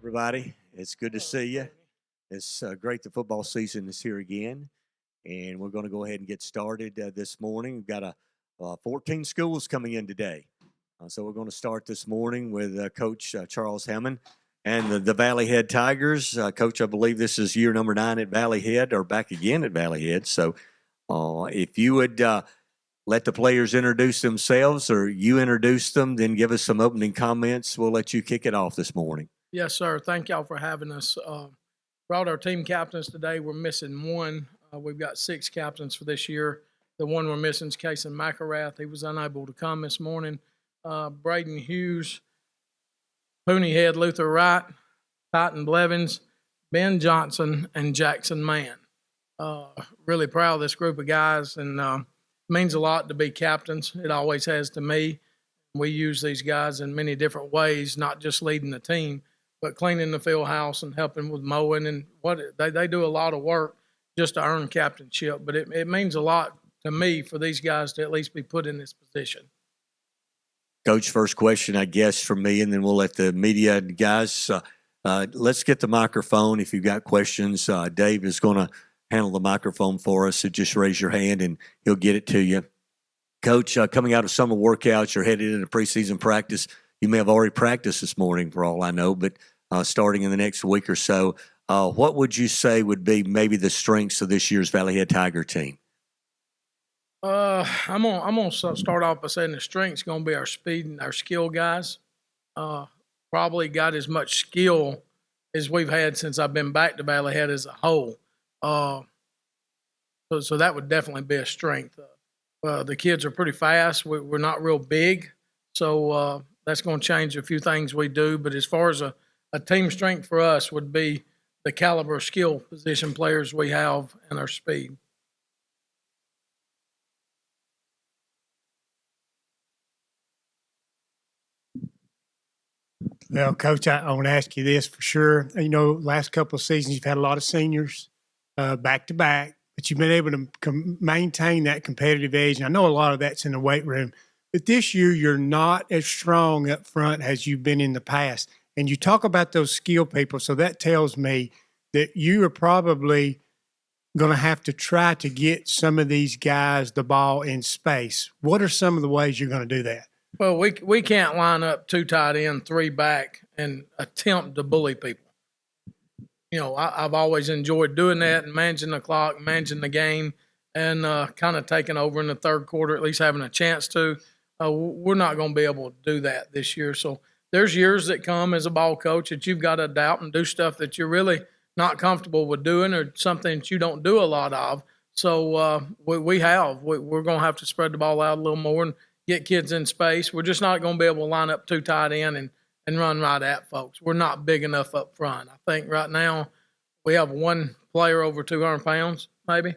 Everybody. It's good to see you. It's great the football season is here again, and we're going to go ahead and get started this morning. We've got 14 schools coming in today. So we're going to start this morning with Coach Charles Hammon and the Valley Head Tigers. Coach, I believe this is year number 9 at Valley Head, or back again at Valley Head. So if you would let the players introduce themselves, or you introduce them, then give us some opening comments. We'll let you kick it off this morning. Yes, sir. Thank y'all for having us. Brought our team captains today. We're missing one. We've got 6 captains for this year. The one we're missing is Kason McElrath. He was unable to come this morning. Braden Hughes, Pooney Head, Luther Wright, Titan Blevins, Ben Johnson, and Jackson Mann. Really proud of this group of guys, and means a lot to be captains. It always has to me. We use these guys in many different ways, not just leading the team, but cleaning the field house and helping with mowing, and they do a lot of work just to earn captainship. But it means a lot to me for these guys to at least be put in this position. Coach, first question, I guess, from me, and then we'll let the media guys. Let's get the microphone. If you've got questions, Dave is going to handle the microphone for us. So just raise your hand, and he'll get it to you. Coach, coming out of summer workouts, you're headed into preseason practice. You may have already practiced this morning, for all I know, but starting in the next week or so, what would you say would be maybe the strengths of this year's Valley Head Tiger team? I'm gonna start off by saying the strength's gonna be our speed and our skill guys. Probably got as much skill as we've had since I've been back to Valley Head as a whole. So that would definitely be a strength. The kids are pretty fast. We're not real big, so that's going to change a few things we do. But as far as a team strength for us would be the caliber of skill position players we have and our speed. Well, Coach, I want to ask you this for sure. You know, last couple of seasons you've had a lot of seniors back to back, but you've been able to maintain that competitive edge. And I know a lot of that's in the weight room, but this year you're not as strong up front as you've been in the past. And you talk about those skill people, so that tells me that you are probably going to have to try to get some of these guys the ball in space. What are some of the ways you're going to do that? Well, we can't line up 2 tight end, 3 back, and attempt to bully people. You know, I've always enjoyed doing that and managing the clock, managing the game, and kind of taking over in the third quarter, at least having a chance to. We're not going to be able to do that this year. So there's years that come as a ball coach that you've got to adapt and do stuff that you're really not comfortable with doing, or something that you don't do a lot of. So we're going to have to spread the ball out a little more and get kids in space. We're just not going to be able to line up 2 tight end and run right at folks. We're not big enough up front. I think right now we have 1 player over 200 pounds, maybe.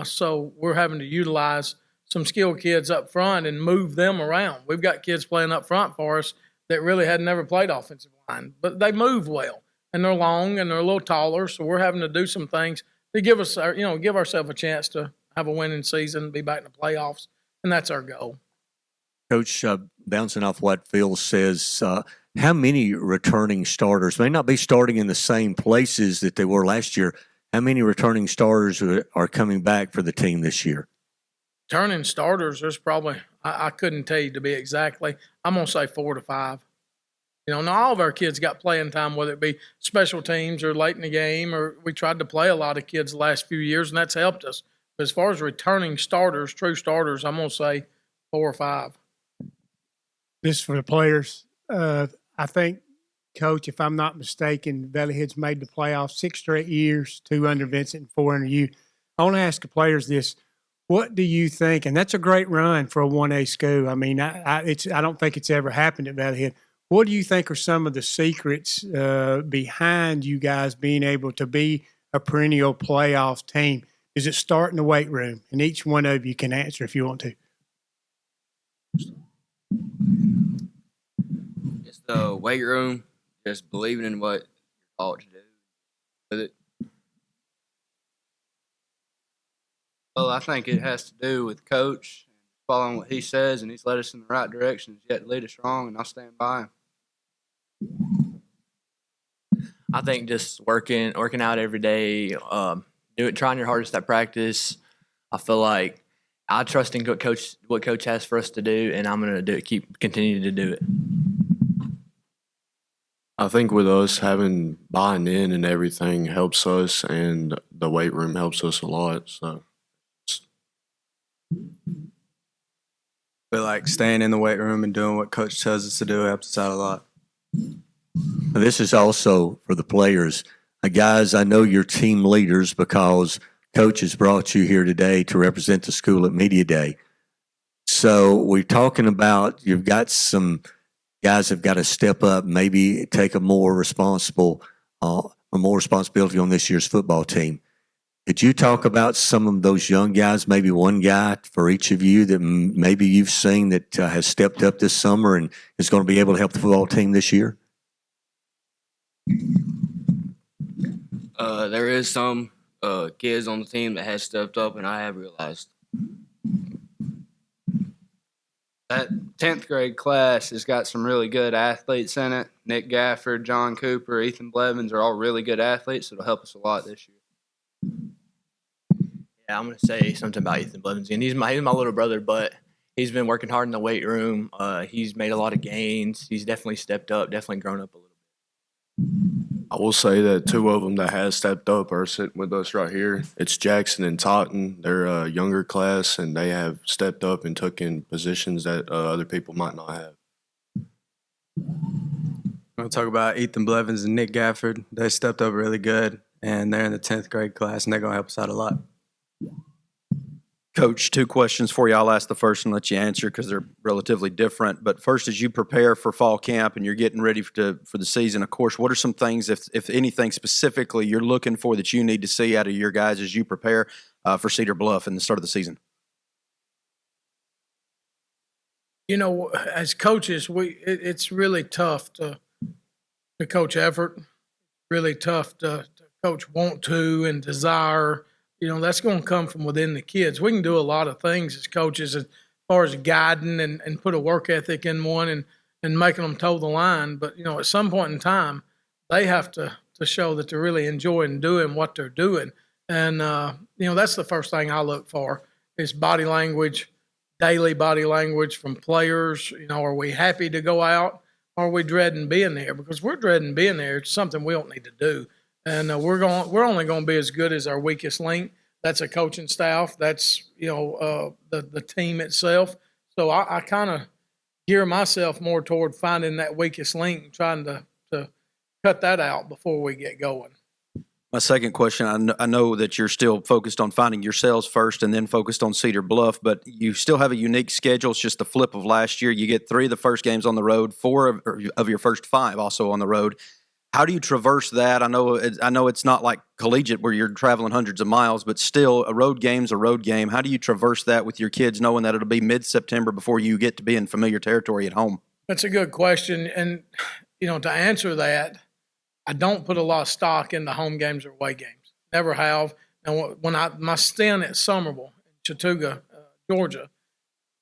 So we're having to utilize some skilled kids up front and move them around. We've got kids playing up front for us that really had never played offensive line, but they move well, and they're long and they're a little taller. So we're having to do some things to give ourselves a chance to have a winning season, be back in the playoffs, and that's our goal. Coach, bouncing off what Phil says, how many returning starters may not be starting in the same places that they were last year? How many returning starters are coming back for the team this year? Turning starters, there's probably, I couldn't tell you to be exactly. I'm going to say 4 to 5. You know, not all of our kids got playing time, whether it be special teams or late in the game, or we tried to play a lot of kids the last few years, and that's helped us. But as far as returning starters, true starters, I'm going to say 4 or 5. This is for the players. I think, Coach, if I'm not mistaken, Valley Head's made the playoffs 6 straight years, 2 under Vincent and 4 under you. I want to ask the players this. What do you think? And that's a great run for a 1A school. I mean, I don't think it's ever happened at Valley Head. What do you think are some of the secrets behind you guys being able to be a perennial playoff team? Does it start in the weight room? And each one of you can answer if you want to. It's the weight room, just believing in what you're taught to do with it. Well, I think it has to do with Coach following what he says, and he's led us in the right direction. He's yet to lead us wrong, and I'll stand by him. I think just working out every day, trying your hardest at practice. I feel like I trust in what coach has for us to do, and I'm going to continue to do it. I think with us having buying in and everything helps us, and the weight room helps us a lot. So, feel like staying in the weight room and doing what coach tells us to do helps us out a lot. This is also for the players. Guys, I know you're team leaders because coach has brought you here today to represent the school at Media Day. So we're talking about you've got some guys have got to step up, maybe take a more responsibility on this year's football team. Could you talk about some of those young guys, maybe one guy for each of you that maybe you've seen that has stepped up this summer and is going to be able to help the football team this year? There is some kids on the team that has stepped up, and I have realized that 10th grade class has got some really good athletes in it. Nick Gafford, John Cooper, Ethan Blevins are all really good athletes. It'll help us a lot this year. Yeah, I'm going to say something about Ethan Blevins. And he's my little brother, but he's been working hard in the weight room. He's made a lot of gains. He's definitely stepped up, definitely grown up a little bit. I will say that two of them that has stepped up are sitting with us right here. It's Jackson and Totten. They're a younger class, and they have stepped up and took in positions that other people might not have. I'm going to talk about Ethan Blevins and Nick Gafford. They stepped up really good, and they're in the 10th grade class, and they're going to help us out a lot. Coach, two questions for you. I'll ask the first and let you answer because they're relatively different. But first, as you prepare for fall camp and you're getting ready for the season, of course, what are some things, if anything specifically, you're looking for that you need to see out of your guys as you prepare for Cedar Bluff in the start of the season? You know, as coaches, it's really tough to coach effort, really tough to coach want to and desire. You know, that's going to come from within the kids. We can do a lot of things as coaches as far as guiding and put a work ethic in one and making them toe the line. But, you know, at some point in time, they have to show that they're really enjoying doing what they're doing. And, you know, that's the first thing I look for is body language, daily body language from players. You know, are we happy to go out? Or are we dreading being there? Because we're dreading being there. It's something we don't need to do. And we're only going to be as good as our weakest link. That's a coaching staff. That's, you know, the team itself. So I kind of gear myself more toward finding that weakest link and trying to cut that out before we get going. My second question, I know that you're still focused on finding yourselves first and then focused on Cedar Bluff, but you still have a unique schedule. It's just the flip of last year. You get 3 of the first games on the road, 4 of your first 5 also on the road. How do you traverse that? I know it's not like collegiate where you're traveling hundreds of miles, but still a road game's a road game. How do you traverse that with your kids knowing that it'll be mid-September before you get to be in familiar territory at home? That's a good question. And, you know, to answer that, I don't put a lot of stock into home games or away games. Never have. And when my stint at Summerville, Chattooga, Georgia,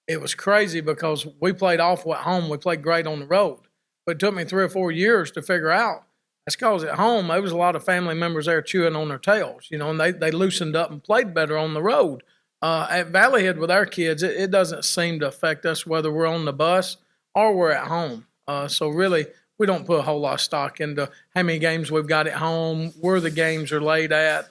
it was crazy because we played awful at home. We played great on the road. But it took me 3 or 4 years to figure out. That's because at home, there was a lot of family members there chewing on their tails, you know, and they loosened up and played better on the road. At Valleyhead with our kids, it doesn't seem to affect us whether we're on the bus or we're at home. So really, we don't put a whole lot of stock into how many games we've got at home, where the games are laid at.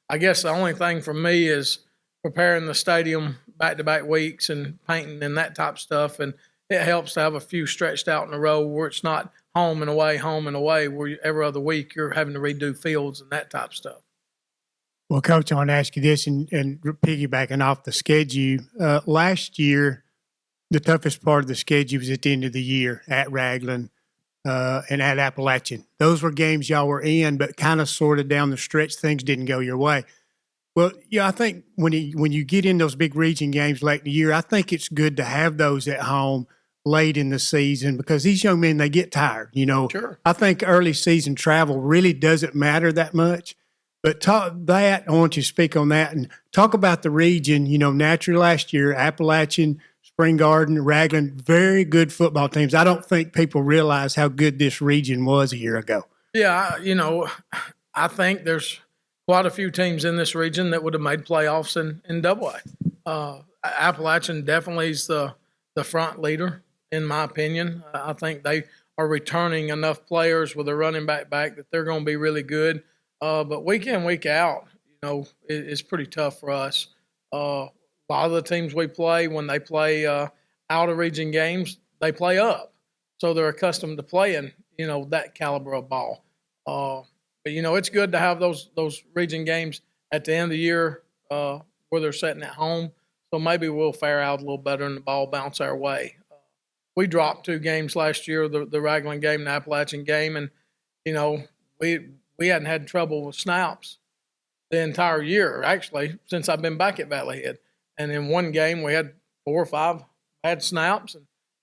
I guess the only thing for me is preparing the stadium back-to-back weeks and painting and that type of stuff. And it helps to have a few stretched out in a row where it's not home and away, where every other week you're having to redo fields and that type of stuff. Well, Coach, I want to ask you this and piggybacking off the schedule. Last year, the toughest part of the schedule was at the end of the year at Raglan and at Appalachian. Those were games y'all were in, but kind of sort of down the stretch, things didn't go your way. Well, yeah, I think when you get in those big region games late in the year, I think it's good to have those at home late in the season because these young men, they get tired, you know. Sure. I think early season travel really doesn't matter that much. But I want you to speak on that and talk about the region. You know, naturally last year, Appalachian, Spring Garden, Raglan, very good football teams. I don't think people realize how good this region was a year ago. Yeah, I think there's quite a few teams in this region that would have made playoffs in Double A. Appalachian definitely is the front leader, in my opinion. I think they are returning enough players with a running back that they're going to be really good. But week in, week out, it's pretty tough for us. A lot of the teams we play, when they play out of region games, they play up. So they're accustomed to playing, that caliber of ball. But it's good to have those region games at the end of the year where they're sitting at home. So maybe we'll fare out a little better and the ball bounce our way. We dropped 2 games last year, the Raglan game and the Appalachian game, and we hadn't had trouble with snaps the entire year, actually, since I've been back at Valley Head. And in one game we had 4 or 5 bad snaps,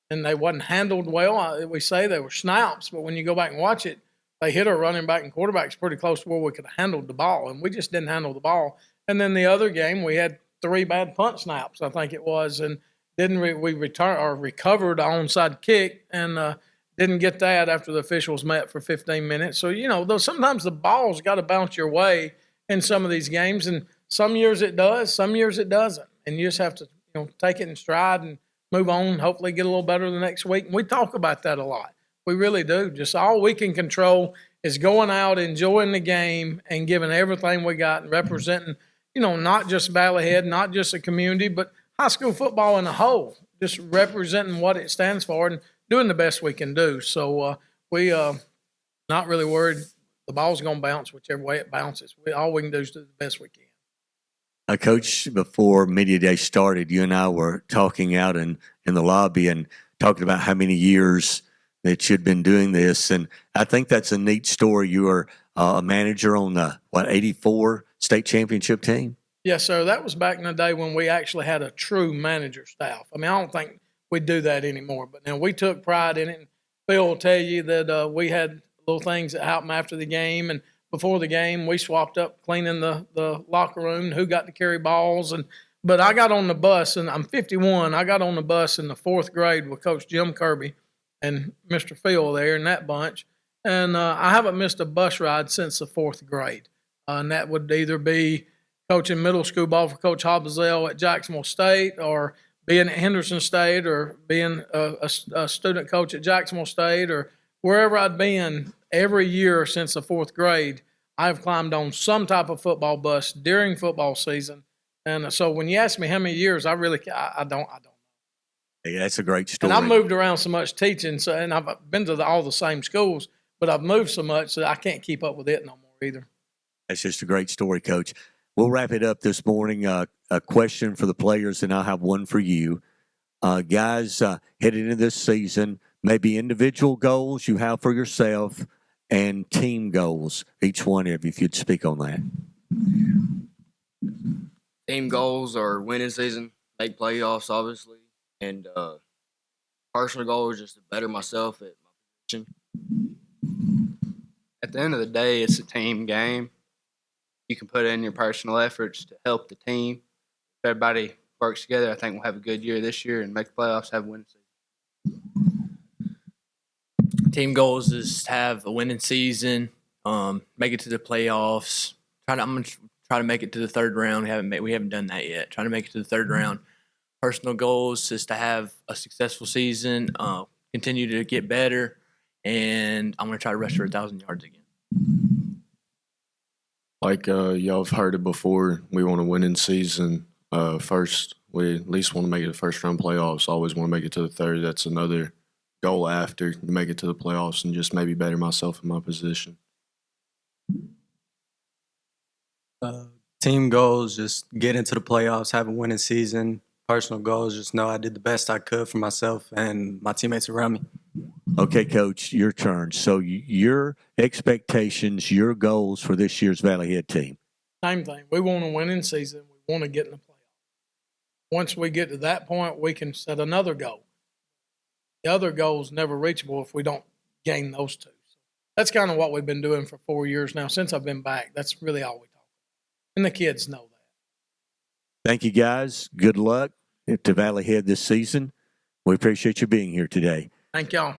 and they wasn't handled well. We say they were snaps, but when you go back and watch it, they hit our running back and quarterbacks pretty close to where we could have handled the ball, and we just didn't handle the ball. And then the other game, we had 3 bad punt snaps, I think it was, and we recovered our onside kick and didn't get that after the officials met for 15 minutes. So, though sometimes the ball's got to bounce your way in some of these games, and some years it does, some years it doesn't. And you just have to, take it in stride and move on, hopefully get a little better the next week. And we talk about that a lot. We really do. Just all we can control is going out, enjoying the game, and giving everything we got and representing, not just Valley Head, not just a community, but high school football in a whole, just representing what it stands for and doing the best we can do. So we not really worried. The ball's going to bounce whichever way it bounces. All we can do is do the best we can. Coach, before Media Day started, you and I were talking out in the lobby and talking about how many years that you'd been doing this. And I think that's a neat story. You were a manager on the, 84 state championship team? Yes, sir. That was back in the day when we actually had a true manager staff. I don't think we do that anymore. But now we took pride in it. And Phil will tell you that we had little things that happened after the game. And before the game, we swapped up cleaning the locker room, who got to carry balls. But I got on the bus, and I'm 51. I got on the bus in the 4th grade with Coach Jim Kirby and Mr. Phil there in that bunch. And I haven't missed a bus ride since the 4th grade. And that would either be coaching middle school ball for Coach Hobbsell at Jacksonville State, or being at Henderson State, or being a student coach at Jacksonville State, or wherever I'd been. Every year since the 4th grade, I've climbed on some type of football bus during football season. And so when you ask me how many years, I don't know. Yeah, that's a great story. And I moved around so much teaching, and I've been to all the same schools, but I've moved so much that I can't keep up with it no more either. That's just a great story, Coach. We'll wrap it up this morning. A question for the players, and I'll have one for you. Guys, heading into this season, maybe individual goals you have for yourself and team goals, each one of you, if you'd speak on that. Team goals are winning season, make playoffs, obviously, and personal goal is just to better myself at my position. At the end of the day, it's a team game. You can put in your personal efforts to help the team. If everybody works together, I think we'll have a good year this year and make the playoffs, have a winning season. Team goals is to have a winning season, make it to the playoffs. I'm going to try to make it to the 3rd round. We haven't done that yet. Trying to make it to the 3rd round. Personal goals is to have a successful season, continue to get better, and I'm going to try to rush for 1,000 yards again. Like y'all have heard it before, we want to win in season. First, we at least want to make it to the 1st round playoffs. Always want to make it to the 3rd. That's another goal after to make it to the playoffs and just maybe better myself in my position. Team goals, just get into the playoffs, have a winning season. Personal goals, just know I did the best I could for myself and my teammates around me. Okay, Coach, your turn. So your expectations, your goals for this year's Valley Head team. Same thing. We want a winning season. We want to get in the playoffs. Once we get to that point, we can set another goal. The other goal is never reachable if we don't gain those 2. So that's kind of what we've been doing for 4 years now. Since I've been back, that's really all we talk about. And the kids know that. Thank you, guys. Good luck to Valley Head this season. We appreciate you being here today. Thank y'all.